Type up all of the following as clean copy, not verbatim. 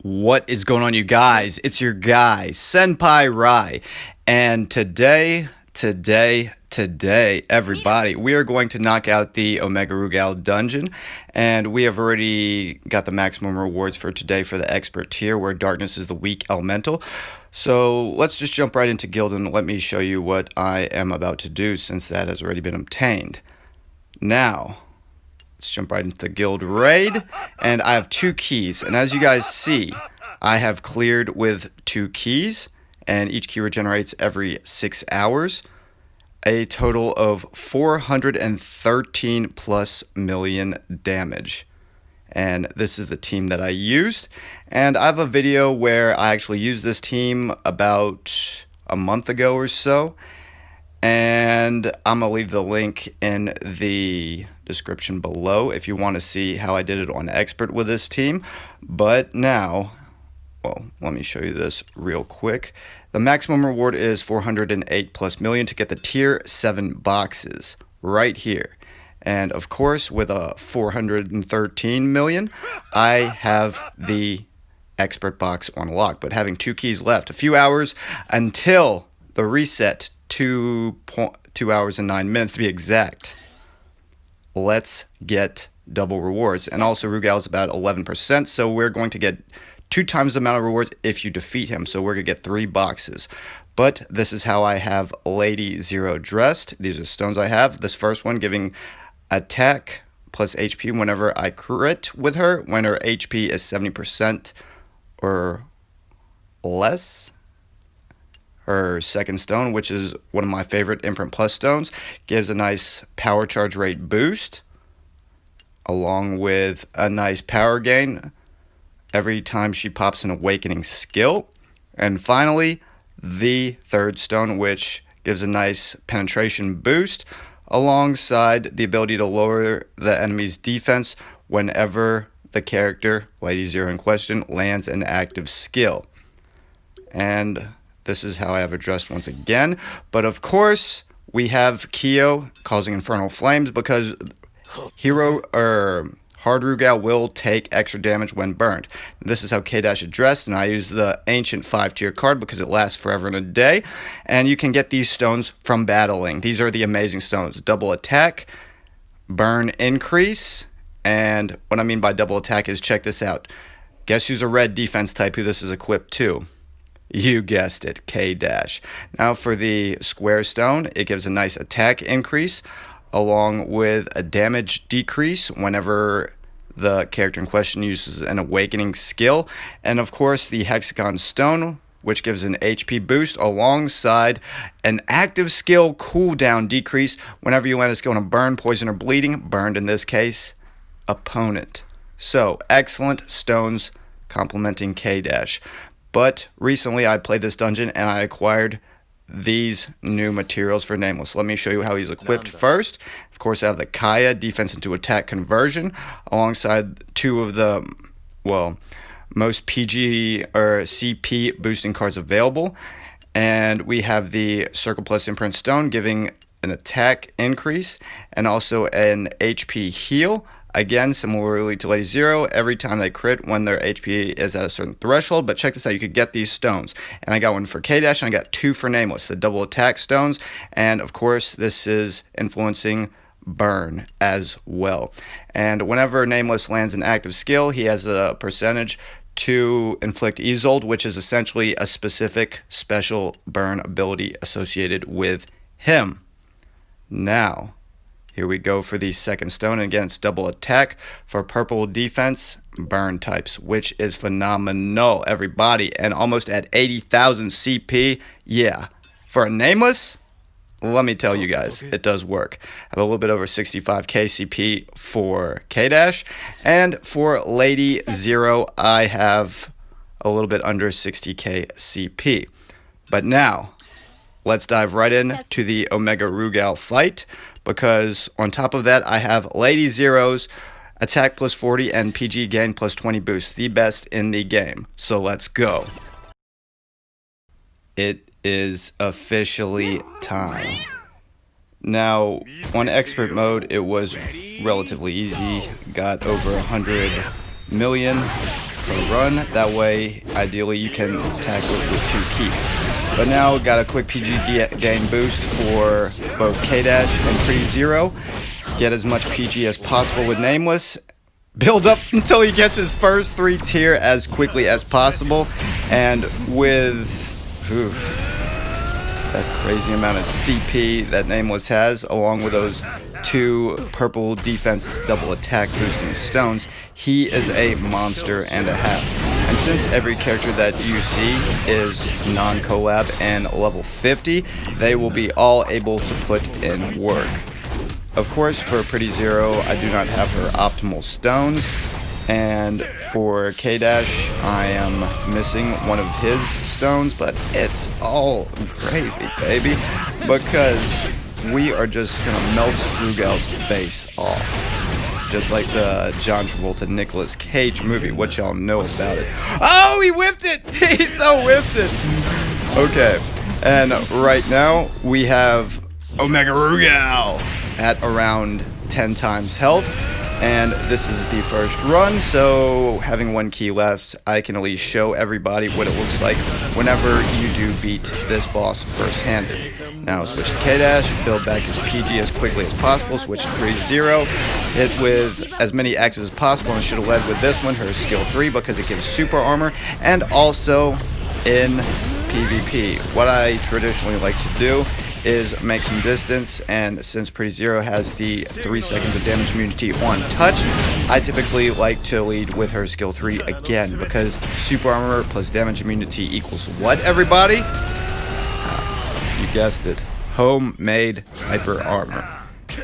What is going on, you guys? It's your guy, Senpai Rai. And today, everybody, we are going to knock out the Omega Rugal dungeon. And we have already got the maximum rewards for today for the expert tier, where darkness is the weak elemental. So let's just jump right into guild and let me show you what I am about to do, since that has already been obtained. Now, let's jump right into the guild raid, and I have 2 keys, and as you guys see, I have cleared with 2 keys, and each key regenerates every 6 hours, a total of 413 plus million damage. And this is the team that I used, and I have a video where I actually used this team about a month ago or so, and I'm going to leave the link in the description below if you want to see how I did it on expert with this team. But now, well, let me show you this real quick. The maximum reward is 408 plus million to get the tier 7 boxes right here. And of course, with a 413 million, I have the expert box on lock. But having 2 keys left, a few hours until the reset, 2 hours and 9 minutes to be exact. Let's get double rewards. And also Rugal is about 11%, so we're going to get 2 times the amount of rewards if you defeat him. So we're going to get 3 boxes. But this is how I have Lady Zero dressed. These are stones I have. This first one giving attack plus HP whenever I crit with her, when her HP is 70% or less. Her second stone, which is one of my favorite Imprint Plus stones, gives a nice power charge rate boost, along with a nice power gain every time she pops an awakening skill. And finally, the third stone, which gives a nice penetration boost, alongside the ability to lower the enemy's defense whenever the character, Lady Zero in question, lands an active skill. And this is how I have it dressed once again. But of course, we have Kyo causing infernal flames, because Hard Rugal will take extra damage when burned. This is how K-Dash is dressed, and I use the ancient 5-tier card because it lasts forever and a day. And you can get these stones from battling. These are the amazing stones. Double attack, burn increase, and what I mean by double attack is, check this out. Guess who's a red defense type who this is equipped to? You guessed it, K-Dash. Now for the square stone, it gives a nice attack increase, along with a damage decrease whenever the character in question uses an awakening skill. And of course, the hexagon stone, which gives an HP boost alongside an active skill cooldown decrease whenever you land a skill on a burn, poison, or bleeding, burned in this case, opponent. So, excellent stones complementing K-Dash. But recently I played this dungeon and I acquired these new materials for Nameless. Let me show you how he's equipped first. Of course, I have the Kaya defense into attack conversion, alongside 2 of the, well, most PG or CP boosting cards available. And we have the Circle Plus Imprint Stone, giving an attack increase and also an HP heal. Again, similarly to Lady Zero, every time they crit when their HP is at a certain threshold. But check this out, you could get these stones. And I got one for K-Dash, and I got 2 for Nameless, the double attack stones. And of course, this is influencing burn as well. And whenever Nameless lands an active skill, he has a percentage to inflict Isolde, which is essentially a specific special burn ability associated with him. Now, here we go for the second stone, and again it's double attack for purple defense burn types, which is phenomenal, everybody, and almost at 80,000 CP. Yeah, for a Nameless, let me tell you guys, it does work. I have a little bit over 65k CP for K-Dash, and for Lady Zero I have a little bit under 60k CP. But now, let's dive right in to the Omega Rugal fight, because on top of that, I have Lady Zero's attack plus 40 and PG gain plus 20 boost, the best in the game. So let's go. It is officially time. Now, on expert mode, it was relatively easy. Got over 100 million per run. That way, ideally, you can tackle it with 2 keys. But now, got a quick PG gain boost for both K-Dash and Pretty Zero. Get as much PG as possible with Nameless. Build up until he gets his first 3 tier as quickly as possible. And with that crazy amount of CP that Nameless has, along with those 2 purple defense double attack boosting stones, he is a monster and a half. And since every character that you see is non-collab and level 50, they will be all able to put in work. Of course, for Pretty Zero, I do not have her optimal stones, and for K-Dash, I am missing one of his stones, but it's all gravy, baby, because we are just gonna melt Rugal's face off. Just like the John Travolta Nicolas Cage movie, what y'all know about it. Oh, he whiffed it! He so whiffed it! Okay, and right now, we have Omega Rugal at around 10 times health, and this is the first run, so having 1 key left, I can at least show everybody what it looks like whenever you do beat this boss first-handed. Now switch to K-Dash, build back his PG as quickly as possible, switch to Pretty Zero, hit with as many axes as possible, and should have led with this one, her skill 3, because it gives super armor, and also in PvP. What I traditionally like to do is make some distance, and since Pretty Zero has the 3 seconds of damage immunity on touch, I typically like to lead with her skill 3 again, because super armor plus damage immunity equals what, everybody? You guessed it, homemade hyper armor.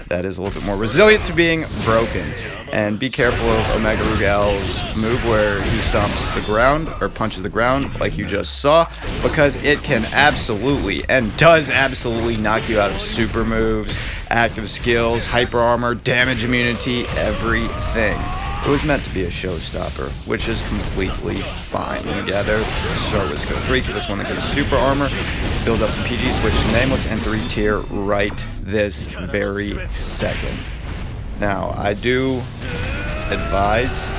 That is a little bit more resilient to being broken. And be careful of Omega Rugal's move where he stomps the ground, or punches the ground, like you just saw, because it can absolutely, and does absolutely, knock you out of super moves, active skills, hyper armor, damage immunity, everything. It was meant to be a showstopper, which is completely fine. Together, start with skill 3, because it's one that gives super armor, build up some PG, switch to Nameless, and 3 tier right this very second. Now, I do advise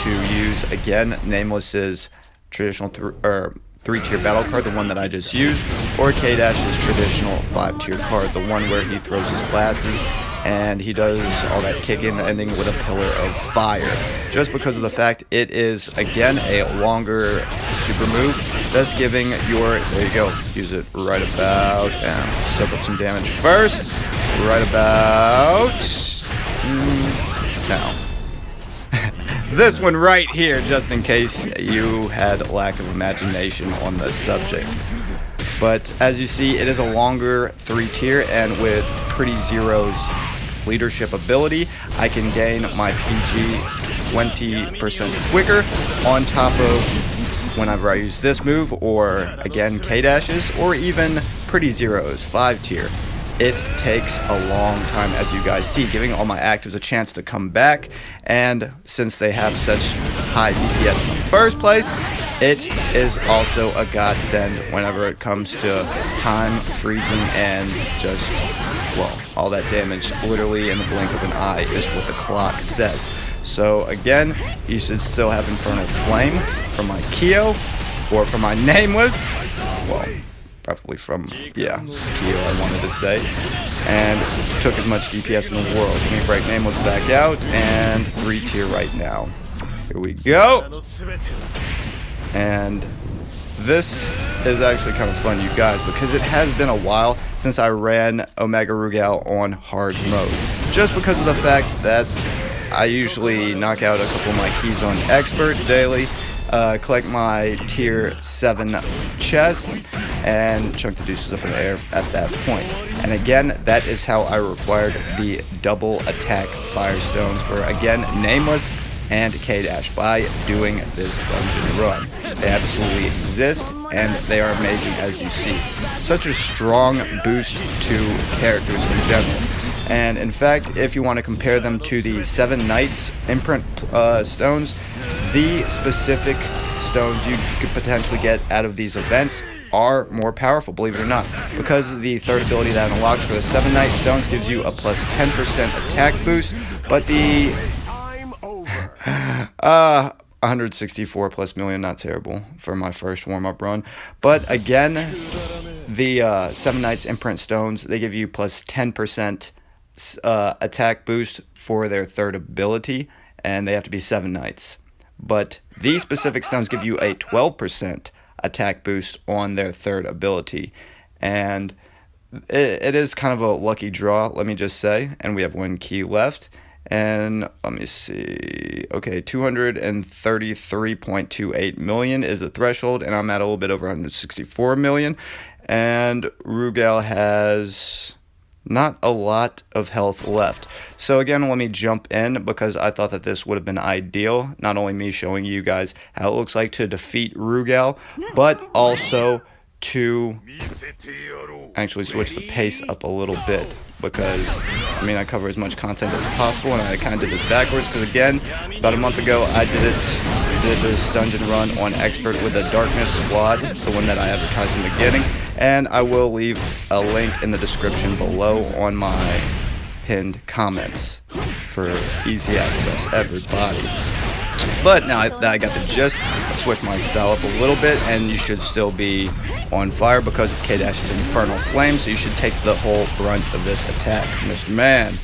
to use, again, Nameless's traditional 3-tier battle card, the one that I just used, or K-Dash's traditional 5-tier card, the one where he throws his glasses and he does all that kicking, ending with a pillar of fire. Just because of the fact it is, again, a longer super move, thus giving your, there you go, use it right about, and soak up some damage first, right about now. This one right here, just in case you had lack of imagination on the subject. But as you see, it is a longer 3-tier, and with Pretty Zero's leadership ability, I can gain my PG 20% quicker on top of whenever I use this move, or again K-Dash's, or even Pretty Zero's 5-tier. It takes a long time, as you guys see, giving all my actives a chance to come back, and since they have such high DPS in the first place, it is also a godsend whenever it comes to time, freezing, and just, well, all that damage literally in the blink of an eye is what the clock says. So again, you should still have Infernal Flame from my Kyo, or from my Nameless, well, preferably from, yeah, Kyo I wanted to say, and took as much DPS in the world. Let me break Nameless back out, and 3-tier right now. Here we go! And this is actually kind of fun, you guys, because it has been a while since I ran Omega Rugal on hard mode. Just because of the fact that I usually knock out a couple of my keys on expert daily, collect my tier 7 chests, and chunk the deuces up in the air at that point. And again, that is how I required the double attack firestones for, again, Nameless and K-Dash by doing this dungeon run. They absolutely exist, and they are amazing, as you see. Such a strong boost to characters in general. And in fact, if you want to compare them to the 7 Knights Imprint stones, the specific stones you could potentially get out of these events are more powerful, believe it or not, because the third ability that unlocks for the 7 Knight stones gives you a plus 10% attack boost, but the 164 plus million, not terrible for my first warm-up run. But again, the 7 Knights Imprint stones, they give you plus 10% attack boost for their third ability, and they have to be 7 Knights. But these specific stones give you a 12% attack boost on their third ability, and it is kind of a lucky draw, let me just say. And we have 1 key left. And let me see. Okay, 233.28 million is the threshold, and I'm at a little bit over 164 million. And Rugal has not a lot of health left. So again, let me jump in because I thought that this would have been ideal. Not only me showing you guys how it looks like to defeat Rugal, but also to actually switch the pace up a little bit, because I mean, I cover as much content as possible, and I kind of did this backwards because again, about a month ago I did this dungeon run on expert with the Darkness squad, the one that I advertised in the beginning, and I will leave a link in the description below on my pinned comments for easy access, everybody. But now that I got the gist, switch my style up a little bit, and you should still be on fire because K-Dash's Infernal Flame, so you should take the whole brunt of this attack, Mr. Man.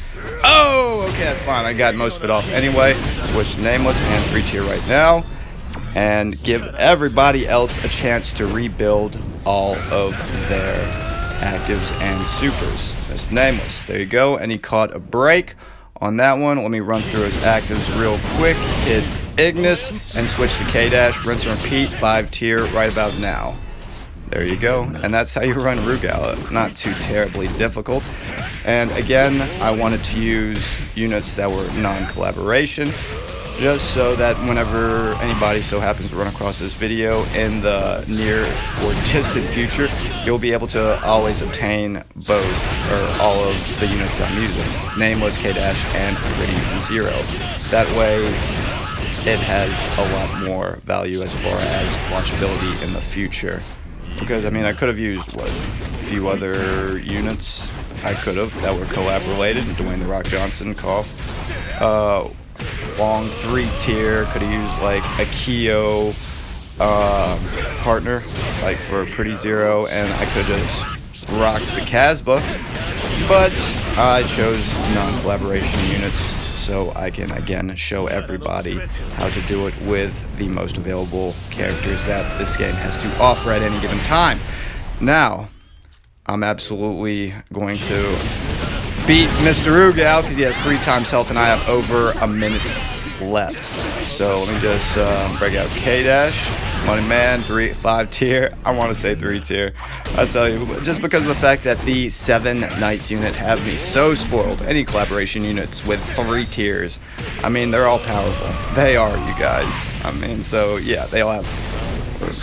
Oh, okay, that's fine. I got most of it off anyway. Switch to Nameless and 3 tier right now, and give everybody else a chance to rebuild all of their actives and supers. Mr. Nameless, there you go, and he caught a break on that one. Let me run through his actives real quick. Hit Ignis and switch to K-Dash. Rinse and repeat, 5 tier right about now. There you go. And that's how you run Rugal. Not too terribly difficult. And again, I wanted to use units that were non-collaboration, just so that whenever anybody so happens to run across this video in the near or distant future, you'll be able to always obtain both, or all of the units that I'm using. Nameless, K-Dash, and Pretty Zero. That way, it has a lot more value as far as watchability in the future. Because, I mean, I could have used, what, a few other units I could have that were collab related. Dwayne The Rock Johnson, KoF. Long 3 tier, could have used like a Kyo partner, like for Pretty Zero, and I could have just rocked the Casbah, but I chose non-collaboration units so I can again show everybody how to do it with the most available characters that this game has to offer at any given time. Now, I'm absolutely going to beat Mr. Rugal because he has 3 times health and I have over a minute left. So let me just break out K-Dash, Money Man, 5 tier. I want to say 3 tier. I'll tell you, just because of the fact that the 7 Knights unit have me so spoiled. Any collaboration units with 3 tiers, I mean, they're all powerful. They are, you guys. I mean, so yeah, they all have,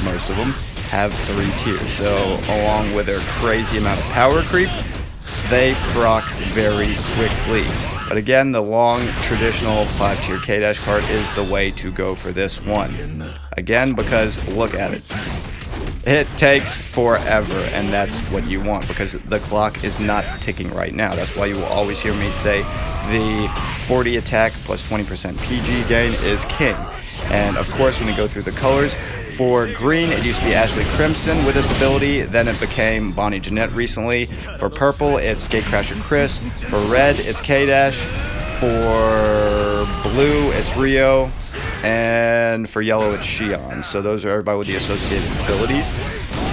most of them have 3 tiers. So along with their crazy amount of power creep, they proc very quickly. But again, the long traditional 5 tier K-Dash card is the way to go for this one. Again, because look at it. It takes forever, and that's what you want because the clock is not ticking right now. That's why you will always hear me say the 40 attack plus 20% PG gain is king. And of course, when we go through the colors, for green, it used to be Ashley Crimson with this ability, then it became Bonnie Jeanette recently. For purple, it's Gatecrasher Chris. For red, it's K-Dash. For blue, it's Rio. And for yellow, it's Shion. So those are everybody with the associated abilities.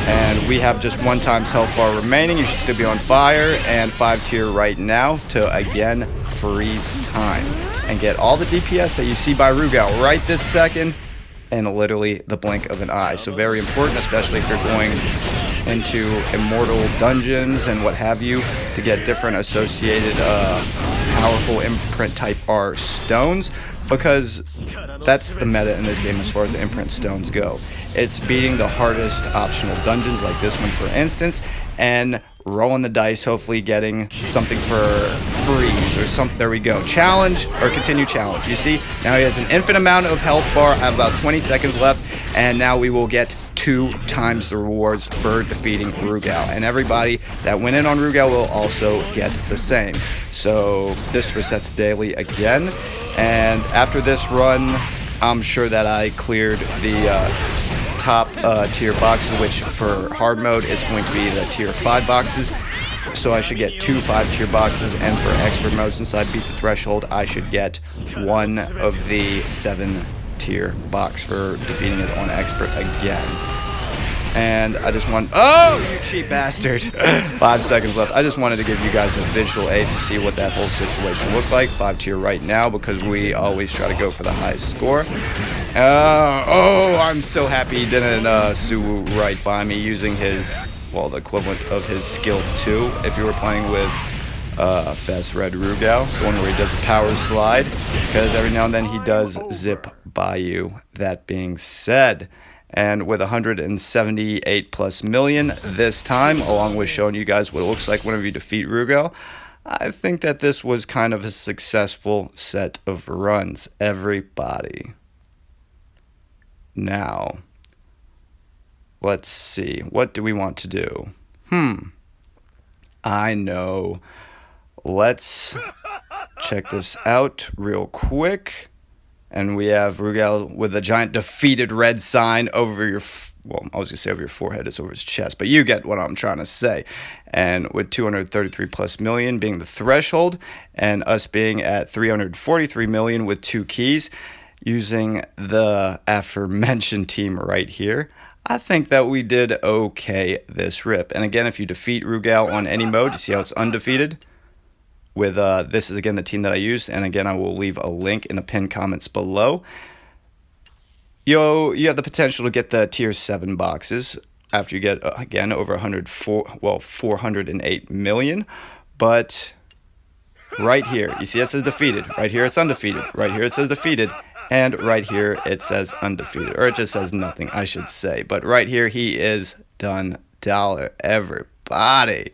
And we have just 1 times health bar remaining. You should still be on fire. And 5 tier right now to, again, freeze time. And get all the DPS that you see by Rugal right this second. In literally the blink of an eye. So very important, especially if you're going into immortal dungeons and what have you, to get different associated powerful imprint type R stones, because that's the meta in this game as far as the imprint stones go. It's beating the hardest optional dungeons like this one for instance, and rolling the dice, hopefully getting something for freeze or something. There we go. Challenge or continue challenge. You see, now he has an infinite amount of health bar. I have about 20 seconds left, and now we will get 2 times the rewards for defeating Rugal. And everybody that went in on Rugal will also get the same. So this resets daily again. And after this run, I'm sure that I cleared the top tier boxes, which for hard mode it's going to be the tier 5 boxes. So I should get 2 5-tier boxes, and for expert mode, since I beat the threshold, I should get 1 of the 7-tier box for defeating it on expert again. And I just want, oh, you cheap bastard. 5 seconds left. I just wanted to give you guys a visual aid to see what that whole situation looked like. 5-tier right now, because we always try to go for the highest score. Oh, I'm so happy he didn't Suwu right by me using his, well, the equivalent of his skill 2 if you were playing with Fast Red Rugal, the one where he does a power slide, because every now and then he does zip by you. That being said, and with 178 plus million this time, along with showing you guys what it looks like whenever you defeat Rugal, I think that this was kind of a successful set of runs, everybody. Now, let's see, what do we want to do? I know. Let's check this out real quick. And we have Rugal with a giant defeated red sign over your, well, I was going to say over your forehead, it's over his chest, but you get what I'm trying to say. And with 233 plus million being the threshold, and us being at 343 million with 2 keys, using the aforementioned team right here, I think that we did okay this rip. And again, if you defeat Rugal on any mode, you see how it's undefeated? With this is again the team that I used, and again I will leave a link in the pinned comments below. You have the potential to get the tier 7 boxes after you get again over 408 million. But right here, you see it says defeated. Right here it's undefeated. Right here it says defeated, and right here it says undefeated, or it just says nothing, I should say. But right here he is done dollar, everybody.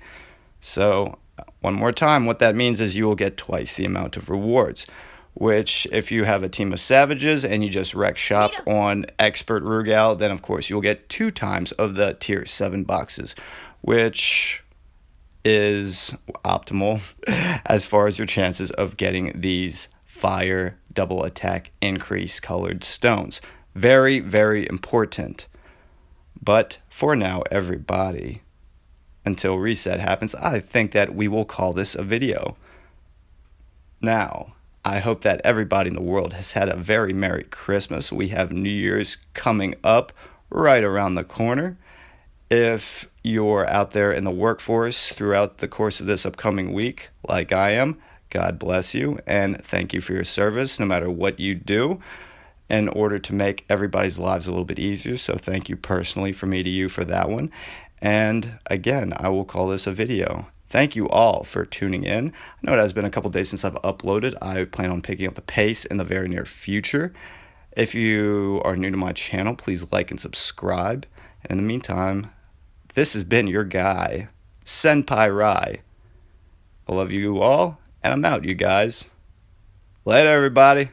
So one more time, what that means is you will get twice the amount of rewards, which if you have a team of savages and you just wreck shop on expert Rugal, then of course you'll get 2 times of the tier 7 boxes, which is optimal as far as your chances of getting these fire double attack increase colored stones. Very, very important. But for now, everybody, until reset happens, I think that we will call this a video. Now, I hope that everybody in the world has had a very Merry Christmas. We have New Year's coming up right around the corner. If you're out there in the workforce throughout the course of this upcoming week, like I am, God bless you, and thank you for your service, no matter what you do, in order to make everybody's lives a little bit easier. So thank you personally from me to you for that one. And again, I will call this a video. Thank you all for tuning in. I know it has been a couple days since I've uploaded. I plan on picking up the pace in the very near future. If you are new to my channel, please like and subscribe. And in the meantime, this has been your guy, Senpai Rai. I love you all, and I'm out, you guys. Later, everybody.